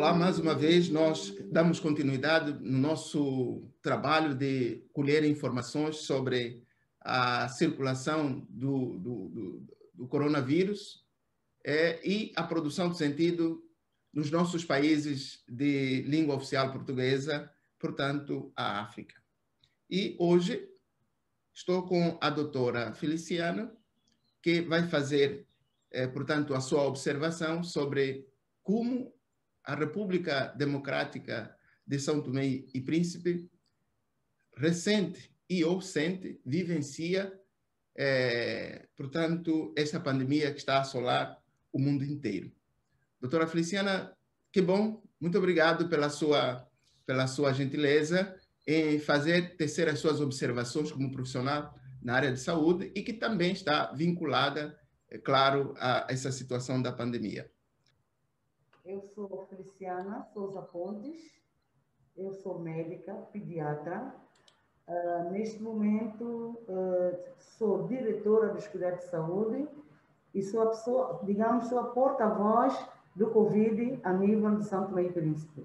Olá, mais uma vez nós damos continuidade no nosso trabalho de colher informações sobre a circulação do coronavírus e a produção de sentido nos nossos países de língua oficial portuguesa, portanto, a África. E hoje estou com a doutora Feliciana, que vai fazer, portanto, a sua observação sobre como a República Democrática de São Tomé e Príncipe ressente e ou sente, vivencia, portanto, esta pandemia que está a assolar o mundo inteiro. Doutora Feliciana, que bom, muito obrigado pela sua gentileza em tecer as suas observações como profissional na área de saúde e que também está vinculada, claro, a essa situação da pandemia. Eu sou Feliciana Souza Pontes, eu sou médica, pediatra. Neste momento, sou diretora dos cuidados de saúde e sou a pessoa, digamos, sou a porta-voz do Covid a nível de São Tomé e Príncipe.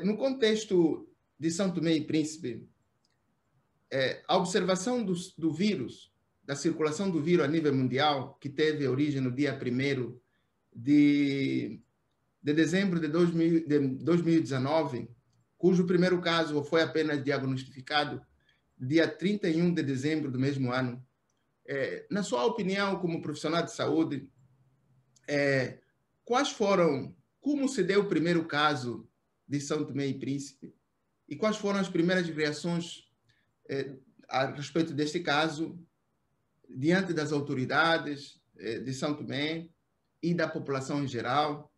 No contexto de São Tomé e Príncipe, a observação do vírus, da circulação do vírus a nível mundial, que teve origem no dia 1º de dezembro de 2019, cujo primeiro caso foi apenas diagnosticado dia 31 de dezembro do mesmo ano. Na sua opinião, como profissional de saúde, como se deu o primeiro caso de São Tomé e Príncipe e quais foram as primeiras reações a respeito deste caso diante das autoridades de São Tomé e da população em geral?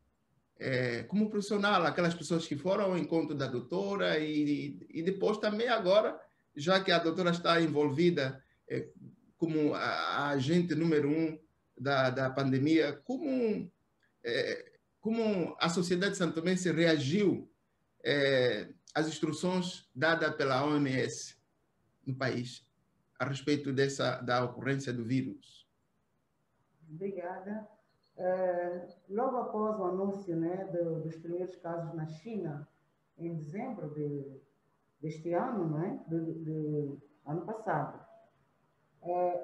Como profissional, aquelas pessoas que foram ao encontro da doutora e depois também agora, já que a doutora está envolvida como a agente número 1 da pandemia, como a sociedade de São Tomé se reagiu às instruções dadas pela OMS no país a respeito da ocorrência do vírus? Obrigada. Logo após o anúncio, né, dos primeiros casos na China, em dezembro deste ano, né, do ano passado,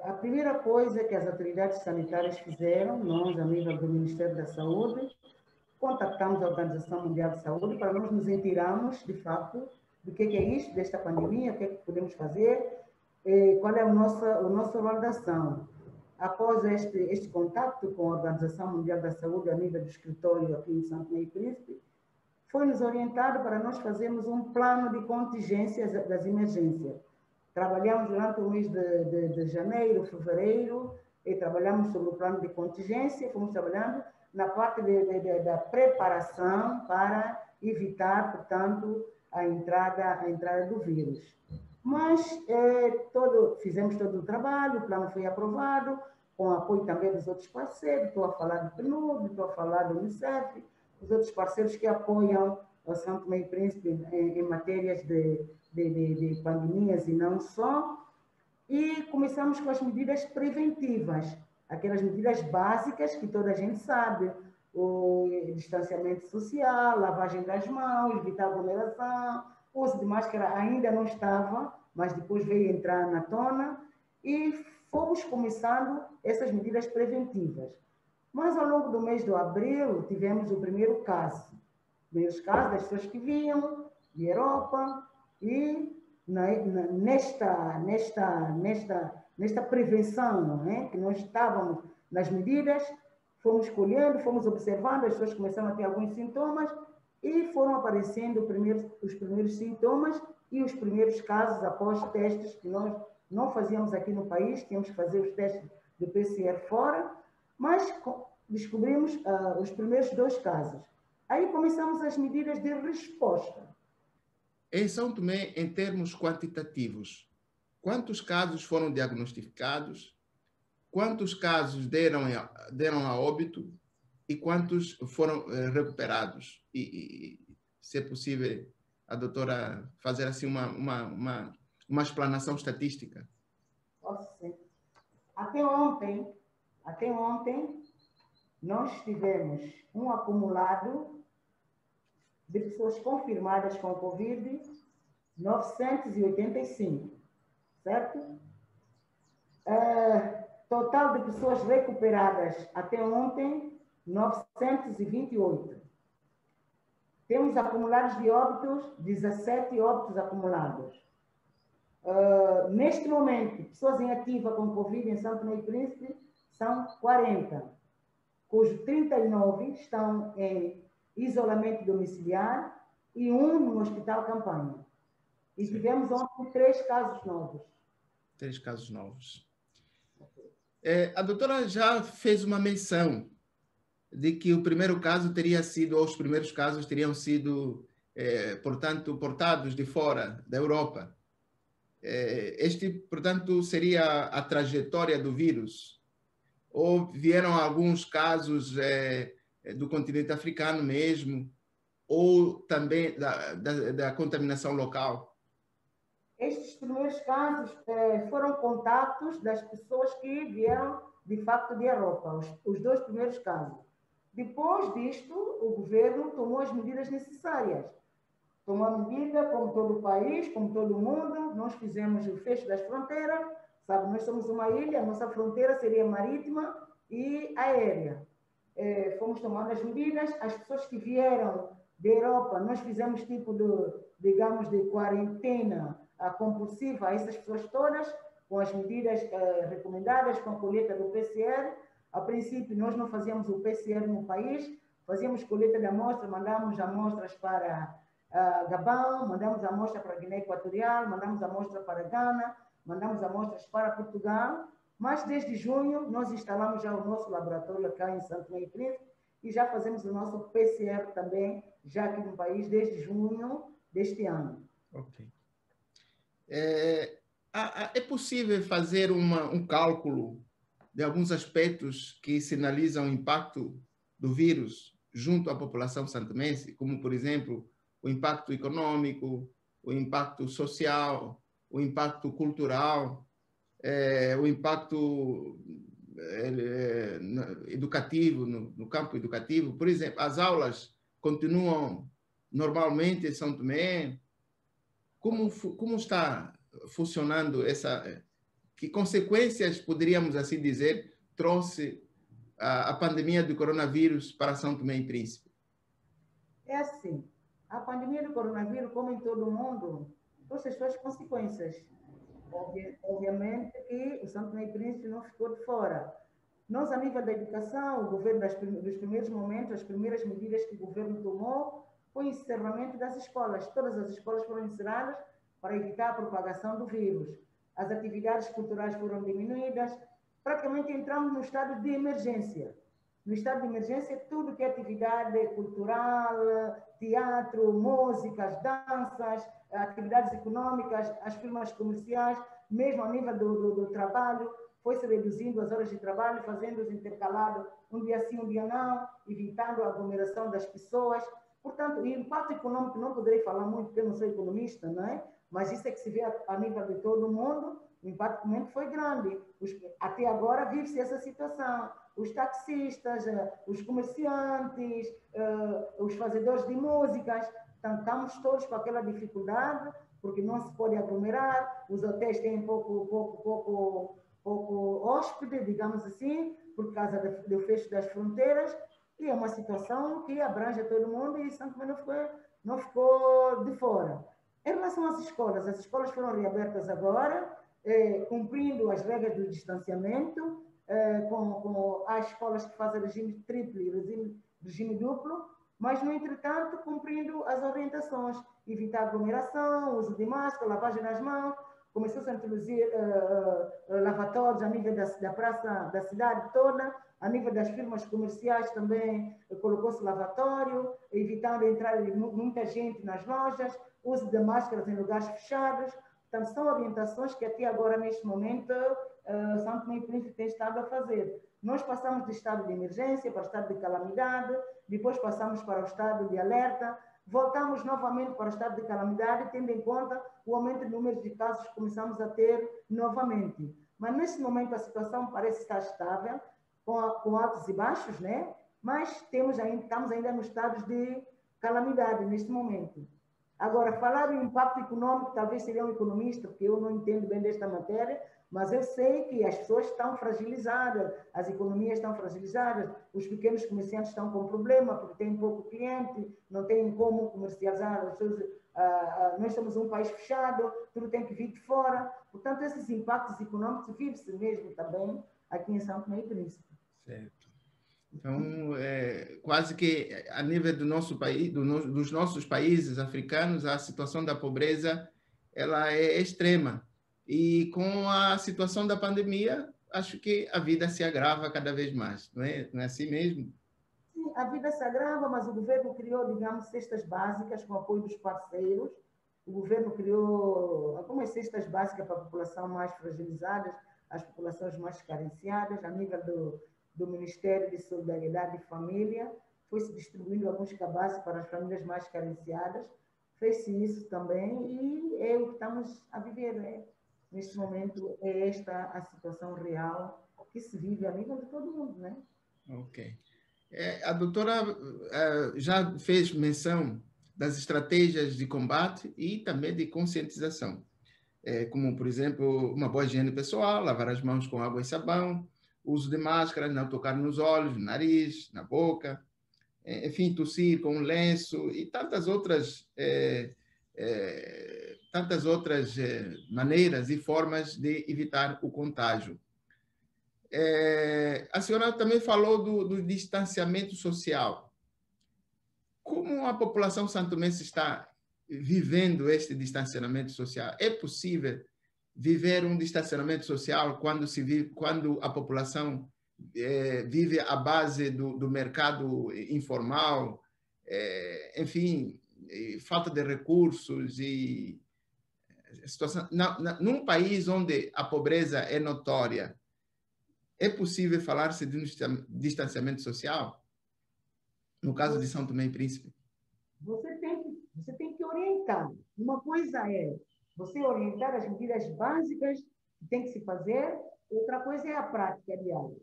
a primeira coisa que as autoridades sanitárias fizeram, nós, a nível do Ministério da Saúde, contactamos a Organização Mundial de Saúde para nós nos inteirarmos, de fato, do que é isto, desta pandemia, o que é que podemos fazer, qual é a nossa rol de ação. Após este contato com a Organização Mundial da Saúde, a nível do escritório aqui em São Tomé e Príncipe, foi-nos orientado para nós fazermos um plano de contingências das emergências. Trabalhamos durante o mês de janeiro, fevereiro, e trabalhamos sobre o plano de contingência, fomos trabalhando na parte da preparação para evitar, portanto, a entrada do vírus. Mas fizemos todo o trabalho, o plano foi aprovado, com apoio também dos outros parceiros, estou a falar do PNUD, estou a falar do Unicef, os outros parceiros que apoiam o São Tomé e Príncipe em matérias de pandemias e não só. E começamos com as medidas preventivas, aquelas medidas básicas que toda a gente sabe, o distanciamento social, lavagem das mãos, evitar aglomeração, o uso de máscara ainda não estava, mas depois veio entrar na tona e fomos começando essas medidas preventivas. Mas ao longo do mês de abril tivemos o primeiro caso. Primeiros casos das pessoas que vinham de Europa e nesta prevenção, né, que nós estávamos nas medidas, fomos colhendo, fomos observando, as pessoas começaram a ter alguns sintomas e foram aparecendo os primeiros sintomas e os primeiros casos após testes que nós não fazíamos aqui no país, tínhamos que fazer os testes de PCR fora, mas descobrimos os primeiros 2 casos. Aí começamos as medidas de resposta. Em São Tomé, em termos quantitativos, quantos casos foram diagnosticados, quantos casos deram a óbito e quantos foram recuperados? E se é possível, a doutora fazer assim uma explanação estatística. Posso sim. Até ontem, nós tivemos um acumulado de pessoas confirmadas com Covid, 985, certo? Total de pessoas recuperadas até ontem, 928. Temos acumulados de óbitos, 17 óbitos acumulados. Neste momento, pessoas em ativa com Covid em São Tomé e Príncipe são 40, cujos 39 estão em isolamento domiciliar e um no hospital campanha. E tivemos ontem 3 casos novos. 3 casos novos. A doutora já fez uma menção de que o primeiro caso teria sido, ou os primeiros casos teriam sido, portanto, portados de fora da Europa. Este, portanto, seria a trajetória do vírus? Ou vieram alguns casos do continente africano mesmo, ou também da contaminação local? Estes primeiros casos foram contatos das pessoas que vieram, de facto, da Europa, os 2 primeiros casos. Depois disto, o governo tomou as medidas necessárias. Tomou a medida, como todo o país, como todo o mundo, nós fizemos o fecho das fronteiras, sabe, nós somos uma ilha, a nossa fronteira seria marítima e aérea. Fomos tomando as medidas, as pessoas que vieram da Europa, nós fizemos tipo de, digamos, de quarentena compulsiva a essas pessoas todas, com as medidas recomendadas, com a coleta do PCR. A princípio, nós não fazíamos o PCR no país, fazíamos coleta de amostra, mandamos amostras para Gabão, mandamos amostra para Guiné Equatorial, mandamos amostra para Gana, mandamos amostras para Portugal, mas desde junho nós instalamos já o nosso laboratório cá em São Tomé e Príncipe e já fazemos o nosso PCR também, já aqui no país, desde junho deste ano. Ok. É possível fazer um cálculo de alguns aspectos que sinalizam o impacto do vírus junto à população santomense, como, por exemplo, o impacto econômico, o impacto social, o impacto cultural, o impacto educativo, no campo educativo? Por exemplo, as aulas continuam normalmente em São Tomé? Como está funcionando que consequências, poderíamos assim dizer, trouxe a pandemia do coronavírus para São Tomé e Príncipe? É assim, a pandemia do coronavírus, como em todo o mundo, trouxe as suas consequências. Obviamente que o São Tomé e Príncipe não ficou de fora. Nós, a nível da educação, o governo, dos primeiros momentos, as primeiras medidas que o governo tomou foi o encerramento das escolas. Todas as escolas foram encerradas para evitar a propagação do vírus. As atividades culturais foram diminuídas. Praticamente entramos no estado de emergência. No estado de emergência, tudo que é atividade cultural, teatro, músicas, danças, atividades econômicas, as firmas comerciais, mesmo a nível do trabalho, foi-se reduzindo as horas de trabalho, fazendo-os intercalados, um dia sim, um dia não, evitando a aglomeração das pessoas. Portanto, o impacto econômico, não poderei falar muito, porque eu não sou economista, não é? Mas isso é que se vê a nível de todo o mundo, o impacto econômico foi grande. Até agora vive-se essa situação. Os taxistas, os comerciantes, os fazedores de músicas, estamos todos com aquela dificuldade, porque não se pode aglomerar, os hotéis têm pouco hóspede, digamos assim, por causa do fecho das fronteiras, e é uma situação que abrange a todo mundo e São Tomé não ficou de fora. Em relação às escolas foram reabertas agora, cumprindo as regras do distanciamento, há escolas que fazem regime triplo e regime duplo, mas, no entretanto, cumprindo as orientações, evitar aglomeração, uso de máscara, lavagem das mãos. Começou-se a introduzir lavatórios a nível da praça da cidade toda, a nível das firmas comerciais também colocou-se lavatório, evitando entrar muita gente nas lojas, uso de máscaras em lugares fechados. Portanto, são orientações que até agora, neste momento, São Tomé e Príncipe tem estado a fazer. Nós passamos de estado de emergência para o estado de calamidade, depois passamos para o estado de alerta, voltamos novamente para o estado de calamidade, tendo em conta o aumento do número de casos que começamos a ter novamente. Mas, neste momento, a situação parece estar estável, com altos e baixos, né? Mas estamos ainda no estado calamidade neste momento. Agora, falar em impacto econômico, talvez seria um economista, porque eu não entendo bem desta matéria, mas eu sei que as pessoas estão fragilizadas, as economias estão fragilizadas, os pequenos comerciantes estão com problema, porque têm pouco cliente, não têm como comercializar as suas... nós somos um país fechado, tudo tem que vir de fora. Portanto, esses impactos econômicos vivem-se mesmo também aqui em São Tomé e Príncipe. Certo. Então, quase que a nível do nosso país, dos nossos países africanos, a situação da pobreza ela é extrema. E com a situação da pandemia, acho que a vida se agrava cada vez mais, não é? Não é assim mesmo? Sim, a vida se agrava, mas o governo criou, digamos, cestas básicas com apoio dos parceiros. O governo criou algumas cestas básicas para a população mais fragilizada, as populações mais carenciadas, a nível do Ministério de Solidariedade e Família. Foi-se distribuindo alguns cabazes para as famílias mais carenciadas. Fez-se isso também e é o que estamos a viver, né? Neste momento, é esta a situação real que se vive a nível de todo mundo, né? Ok. A doutora já fez menção das estratégias de combate e também de conscientização, como, por exemplo, uma boa higiene pessoal, lavar as mãos com água e sabão, uso de máscaras, não tocar nos olhos, no nariz, na boca, enfim, tossir com um lenço e tantas outras maneiras e formas de evitar o contágio. A senhora também falou do distanciamento social. Como a população santomense está vivendo este distanciamento social? É possível viver um distanciamento social quando a população vive à base do mercado informal, enfim, falta de recursos e situação. Num país onde a pobreza é notória, é possível falar-se de um distanciamento social? No caso de São Tomé e Príncipe? Você tem que orientar. Uma coisa é você orientar as medidas básicas que tem que se fazer, outra coisa é a prática diária.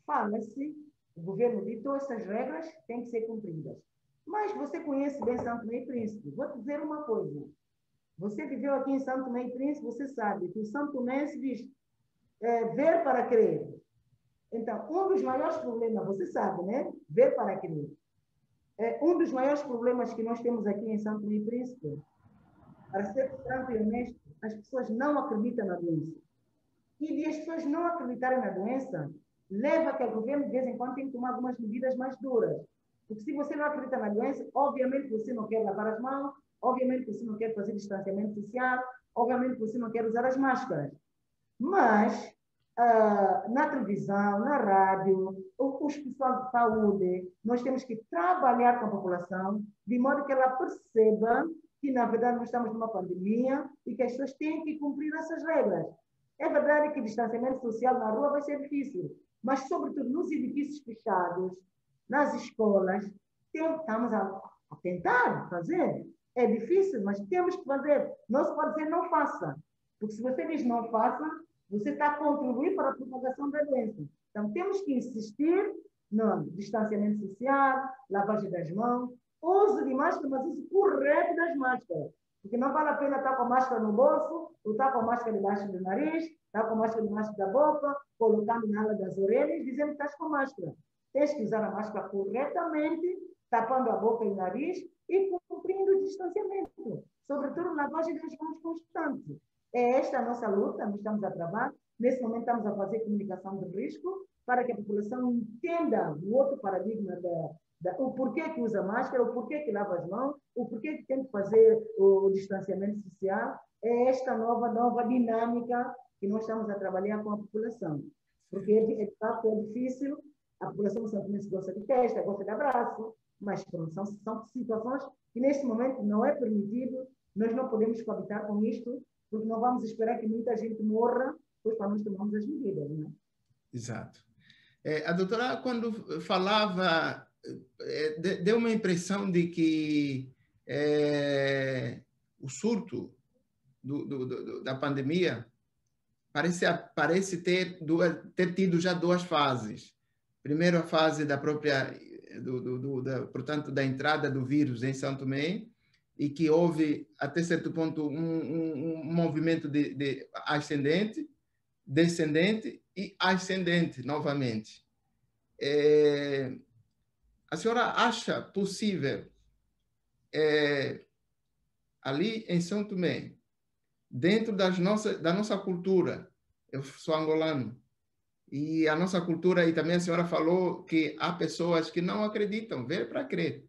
Fala-se, o governo ditou essas regras, têm que ser cumpridas. Mas você conhece bem São Tomé e Príncipe. Vou te dizer uma coisa. Você viveu aqui em São Tomé e Príncipe, você sabe que o São Tomé se diz ver para crer. Então, um dos maiores problemas, você sabe, né? Ver para crer. Um dos maiores problemas que nós temos aqui em São Tomé e Príncipe, para ser franco e honesto, as pessoas não acreditam na doença. E de as pessoas não acreditarem na doença, leva a que o governo, de vez em quando, tem que tomar algumas medidas mais duras. Porque se você não acredita na doença, obviamente você não quer lavar as mãos, obviamente você não quer fazer distanciamento social, obviamente você não quer usar as máscaras. Mas, na televisão, na rádio, os pessoal de saúde, nós temos que trabalhar com a população de modo que ela perceba que, na verdade, nós estamos numa pandemia e que as pessoas têm que cumprir essas regras. É verdade que o distanciamento social na rua vai ser difícil, mas, sobretudo, nos edifícios fechados, nas escolas, estamos a tentar fazer. É difícil, mas temos que fazer. Não se pode dizer não faça, porque se você diz não faça, você está a contribuir para a propagação da doença. Então, temos que insistir no distanciamento social, lavagem das mãos, uso de máscara, mas uso correto das máscaras. Porque não vale a pena estar com a máscara no bolso, ou estar com a máscara debaixo do nariz, estar com a máscara debaixo da boca, colocando na ala das orelhas, dizendo que estás com máscara. Tens que usar a máscara corretamente, tapando a boca e o nariz e cumprindo o distanciamento. Sobretudo, lavagem das mãos constante. É esta a nossa luta, nós estamos a trabalhar. Nesse momento, estamos a fazer comunicação de risco para que a população entenda o outro paradigma o porquê que usa máscara, o porquê que lava as mãos, o porquê que tem que fazer o distanciamento social. É esta nova dinâmica que nós estamos a trabalhar com a população. Porque, de fato, é difícil. A população simplesmente gosta de festa, gosta de abraço, mas são situações que, neste momento, não é permitido. Nós não podemos coabitar com isto, porque não vamos esperar que muita gente morra, pois para nós tomarmos as medidas, não é? Exato. A doutora, quando falava, deu uma impressão de que o surto da pandemia parece ter tido já duas fases. Primeiro, a fase da própria portanto, da entrada do vírus em São Tomé, e que houve, até certo ponto, um movimento de ascendente, descendente e ascendente novamente. A senhora acha possível, ali em São Tomé, dentro da nossa cultura, eu sou angolano, e a nossa cultura, e também a senhora falou que há pessoas que não acreditam, ver para crer.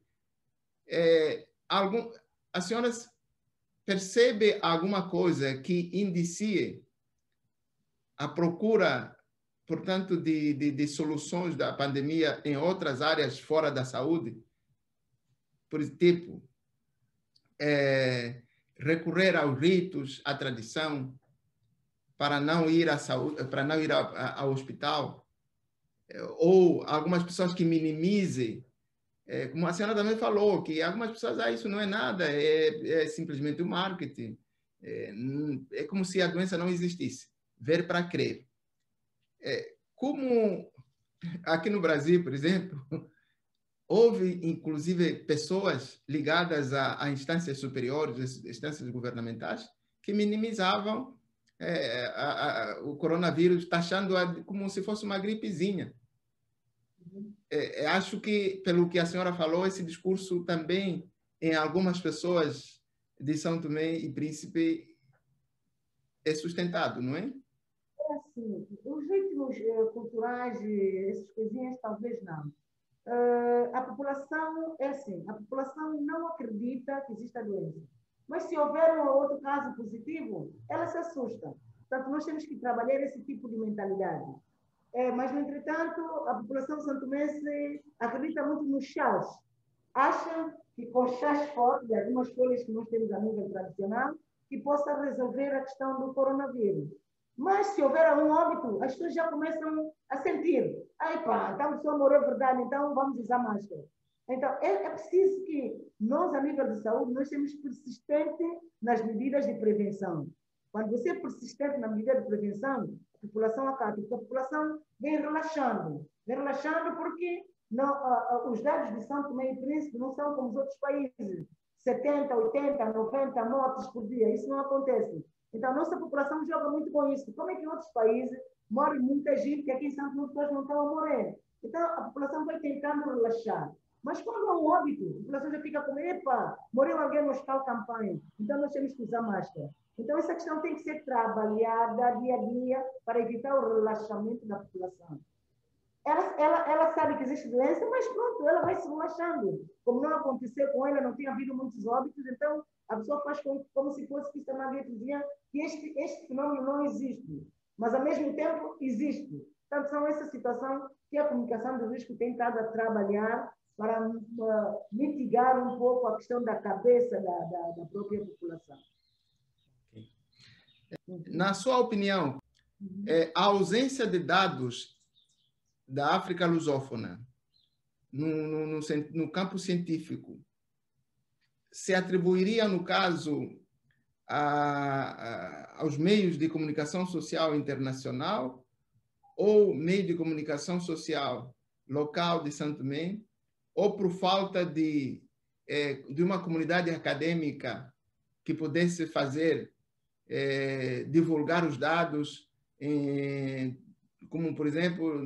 A senhora percebe alguma coisa que indicie a procura, portanto, de soluções da pandemia em outras áreas fora da saúde? Por exemplo, recorrer aos ritos, à tradição, para não ir à saúde, para não ir ao hospital, ou algumas pessoas que minimizem, como a senhora também falou, que algumas pessoas, isso não é nada, é simplesmente o marketing, é como se a doença não existisse. Ver para crer. Como aqui no Brasil, por exemplo, houve inclusive pessoas ligadas a instâncias superiores, instâncias governamentais, que minimizavam o coronavírus, taxando como se fosse uma gripezinha. Acho que, pelo que a senhora falou, esse discurso também, em algumas pessoas de São Tomé e Príncipe, é sustentado, não é? É assim, os ritmos culturais, essas coisinhas, talvez não. A população, é assim, a população não acredita que exista doença. Mas se houver um ou outro caso positivo, ela se assusta. Portanto, nós temos que trabalhar esse tipo de mentalidade. Mas, no entretanto, a população santomense acredita muito nos chás. Acha que com chás fortes, de algumas folhas que nós temos a nível tradicional, que possa resolver a questão do coronavírus. Mas, se houver algum óbito, as pessoas já começam a sentir. Ai pá, então a pessoa morreu, verdade, então vamos usar máscara. Então, é preciso que nós, a nível de saúde, nós temos persistente nas medidas de prevenção. Quando você é persistente na medida de prevenção, a população acata, porque a população vem relaxando porque não, os dados de São Tomé e Príncipe não são como os outros países, 70, 80, 90 mortes por dia, isso não acontece. Então, a nossa população joga muito com isso. Como é que em outros países morre muita gente que aqui em São Tomé pessoas não estão a morrer? Então, a população vai tentando relaxar. Mas quando há um óbito, a população já fica com, epa, morreu alguém no hospital campanha, então nós temos que usar máscara. Então, essa questão tem que ser trabalhada dia a dia para evitar o relaxamento da população. Ela sabe que existe doença, mas pronto, ela vai se relaxando. Como não aconteceu com ela, não tem havido muitos óbitos, então a pessoa faz como se fosse que está na gripezinha, que este fenômeno não existe. Mas, ao mesmo tempo, existe. Portanto, são essa situação que a comunicação do risco tem estado a trabalhar para mitigar um pouco a questão da cabeça da própria população. Na sua opinião, a ausência de dados da África lusófona no campo científico se atribuiria, no caso, aos meios de comunicação social internacional ou meio de comunicação social local de São Tomé, ou por falta de uma comunidade acadêmica que pudesse fazer, divulgar os dados, como, por exemplo,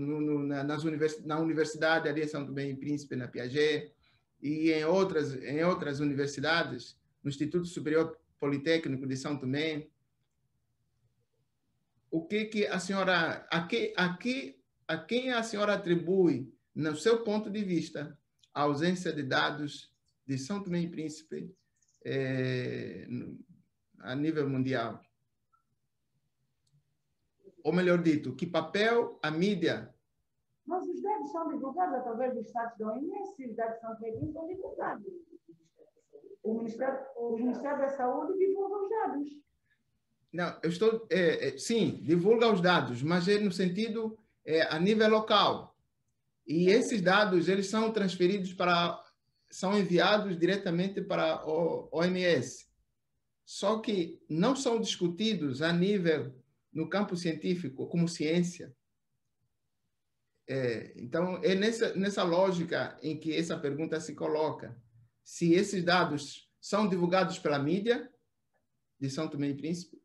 na Universidade ali em São Tomé e Príncipe, na Piaget, e em outras universidades, no Instituto Superior Politécnico de São Tomé. O que a senhora, a quem a senhora atribui, no seu ponto de vista, a ausência de dados de São Tomé e Príncipe a nível mundial? Ou melhor dito, que papel a mídia... Mas os dados são divulgados através dos sites da OMS, os dados são feitos, são divulgados. O Ministério da Saúde divulga os dados. Não, eu estou... sim, divulga os dados, mas é no sentido a nível local. E esses dados, eles são transferidos são enviados diretamente para o OMS. Só que não são discutidos a nível, no campo científico, como ciência. Então, é nessa lógica em que essa pergunta se coloca. Se esses dados são divulgados pela mídia de São Tomé e Príncipe,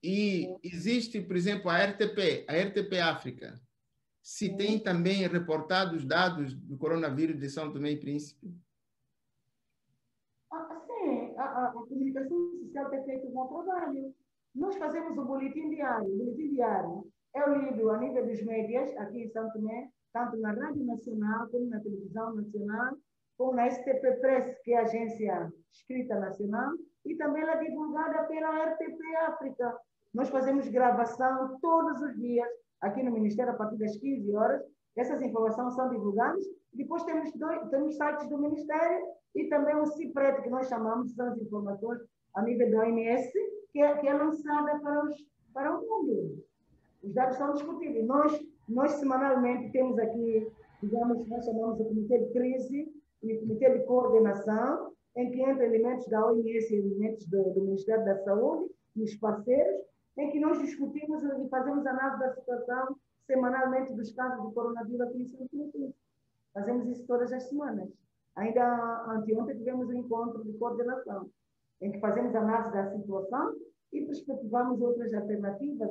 e existe, por exemplo, a RTP África, se tem também reportado os dados do coronavírus de São Tomé e Príncipe? Sim, a comunicação social tem feito um bom trabalho. Nós fazemos o boletim diário. O boletim diário é lido a nível dos médias, aqui em São Tomé, tanto na Rádio Nacional, como na Televisão Nacional, como na STP Press, que é a agência escrita nacional, e também ela é divulgada pela RTP África. Nós fazemos gravação todos os dias aqui no Ministério, a partir das 15 horas. Essas informações são divulgadas. Depois temos sites do Ministério e também o CIPRET, que nós chamamos, são as informações a nível da OMS, que é lançada para o mundo. Os dados são discutidos. Nós semanalmente temos aqui, digamos, nós chamamos o Comitê de Crise e o Comitê de Coordenação, em que entram elementos da OMS e elementos do Ministério da Saúde e os parceiros, em que nós discutimos e fazemos análise da situação semanalmente dos casos de coronavírus aqui em São Paulo. Fazemos isso todas as semanas. Ainda anteontem tivemos um encontro de coordenação, em que fazemos análise da situação e perspectivamos outras alternativas,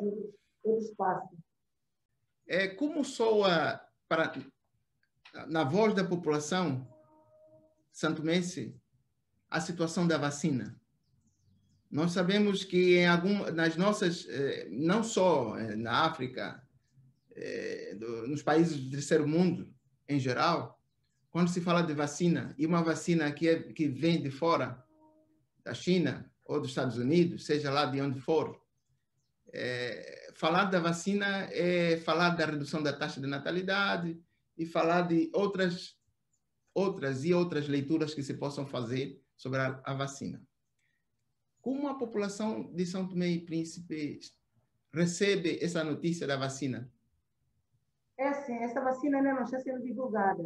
outros passos. Como soa na voz da população santomense a situação da vacina? Nós sabemos que nas nossas, não só na África, nos países do terceiro mundo em geral, quando se fala de vacina, e uma vacina que vem de fora, da China ou dos Estados Unidos, seja lá de onde for, falar da vacina é falar da redução da taxa de natalidade e falar de outras leituras que se possam fazer sobre a vacina. Como a população de São Tomé e Príncipe recebe essa notícia da vacina? É assim, essa vacina ainda não está sendo divulgada.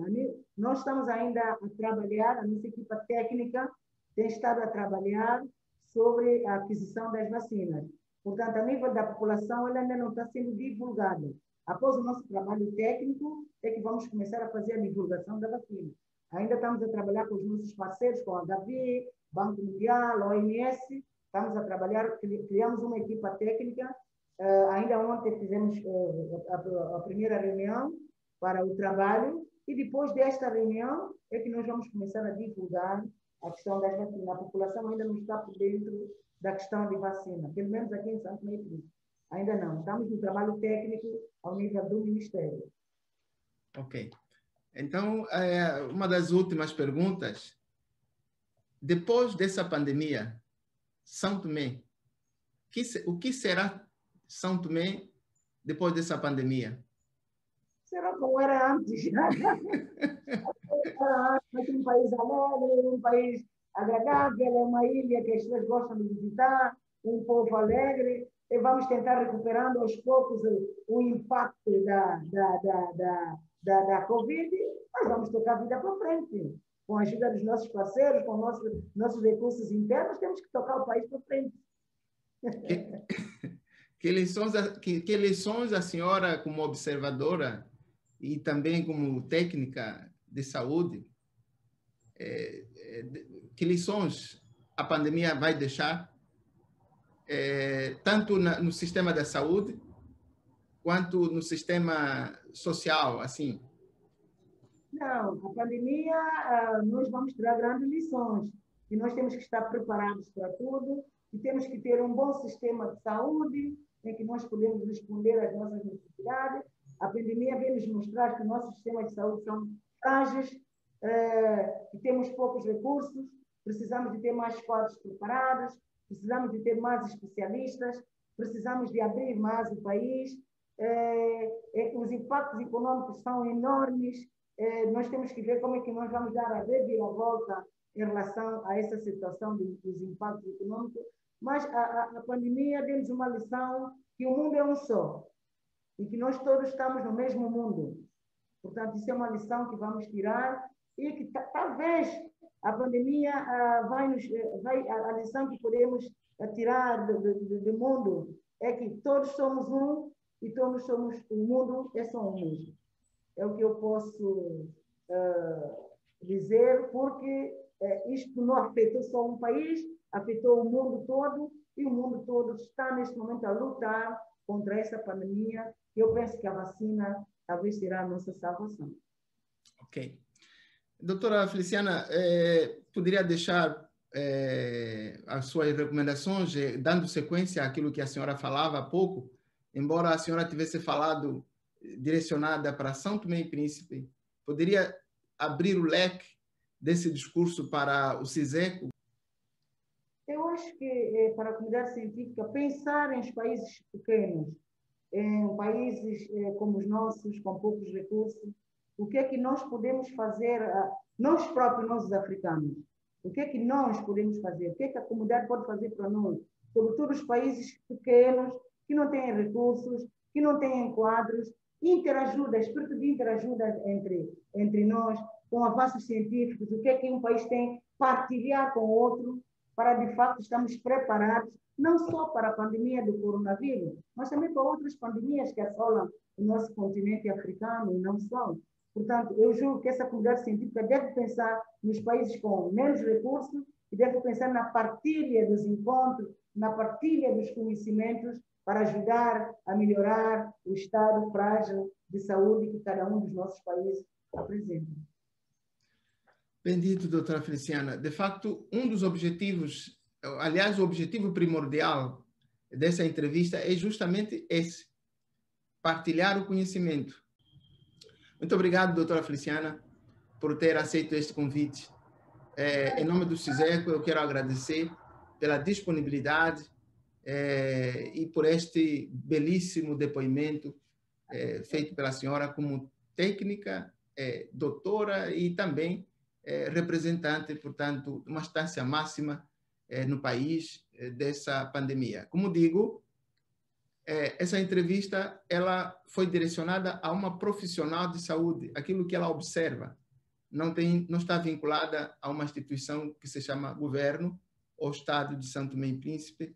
Nós estamos ainda a trabalhar, a nossa equipa técnica tem estado a trabalhar sobre a aquisição das vacinas. Portanto, a nível da população, ela ainda não está sendo divulgada. Após o nosso trabalho técnico, é que vamos começar a fazer a divulgação da vacina. Ainda estamos a trabalhar com os nossos parceiros, com a Gavi, Banco Mundial, OMS, estamos a trabalhar, criamos uma equipa técnica. Ainda ontem fizemos a primeira reunião para o trabalho e depois desta reunião é que nós vamos começar a divulgar a questão das vacinas. A população ainda não está por dentro da questão de vacina, pelo menos aqui em São Tomé e Príncipe. Ainda não. Estamos no trabalho técnico ao nível do Ministério. Ok. Então, uma das últimas perguntas. Depois dessa pandemia, São Tomé, o que será São Tomé depois dessa pandemia? Será como era antes. Um país alegre, um país agradável, é uma ilha que as pessoas gostam de visitar, um povo alegre, e vamos tentar recuperando aos poucos o impacto da Covid, mas vamos tocar a vida para frente. Com a ajuda dos nossos parceiros, com nossos recursos internos, temos que tocar o país para frente. Que lições a senhora, como observadora e também como técnica de saúde, que lições a pandemia vai deixar, tanto no sistema da saúde, quanto no sistema social, assim? Não, a pandemia, nós vamos tirar grandes lições, que nós temos que estar preparados para tudo, que temos que ter um bom sistema de saúde, em que nós podemos responder às nossas necessidades. A pandemia veio nos mostrar que nossos sistemas de saúde são frágeis, que temos poucos recursos, precisamos de ter mais quadros preparados, precisamos de ter mais especialistas, precisamos de abrir mais o país. Os impactos econômicos são enormes. Nós temos que ver como é que nós vamos dar a reviravolta em relação a essa situação dos impactos econômicos. Mas a pandemia deu-nos uma lição que o mundo é um só e que nós todos estamos no mesmo mundo. Portanto, isso é uma lição que vamos tirar e que talvez a pandemia a lição que podemos tirar do mundo é que todos somos um e todos somos, o mundo é só um mesmo. É o que eu posso dizer, porque isto não afetou só um país, afetou o mundo todo, e o mundo todo está neste momento a lutar contra essa pandemia, e eu penso que a vacina talvez será a nossa salvação. Ok. Doutora Feliciana, poderia deixar as suas recomendações, dando sequência àquilo que a senhora falava há pouco, embora a senhora tivesse falado direcionada para São Tomé e Príncipe, poderia abrir o leque desse discurso para o CISECO? Eu acho que para a comunidade científica pensar em países pequenos, em países como os nossos, com poucos recursos, o que é que nós podemos fazer, nós próprios, nós os africanos, o que é que nós podemos fazer, o que é que a comunidade pode fazer para nós, sobretudo os países pequenos, que não têm recursos, que não têm quadros, interajuda, espírito de interajuda entre nós, com avanços científicos, o que é que um país tem, partilhar com o outro, para de fato estarmos preparados, não só para a pandemia do coronavírus, mas também para outras pandemias que assolam o nosso continente africano e não só. Portanto, eu julgo que essa comunidade científica deve pensar nos países com menos recursos e deve pensar na partilha dos encontros, na partilha dos conhecimentos para ajudar a melhorar o estado frágil de saúde que cada um dos nossos países apresenta. Bendito, doutora Feliciana. De facto, um dos objetivos, aliás, o objetivo primordial dessa entrevista é justamente esse: partilhar o conhecimento. Muito obrigado, doutora Feliciana, por ter aceito este convite. Em nome do CISECO, eu quero agradecer pela disponibilidade e por este belíssimo depoimento feito pela senhora como técnica, doutora e também representante, portanto, de uma instância máxima no país dessa pandemia. Como digo, essa entrevista ela foi direcionada a uma profissional de saúde, aquilo que ela observa. Não está vinculada a uma instituição que se chama governo ou Estado de São Tomé e Príncipe,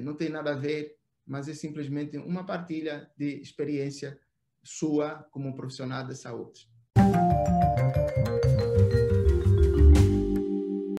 não tem nada a ver, mas é simplesmente uma partilha de experiência sua como profissional de saúde.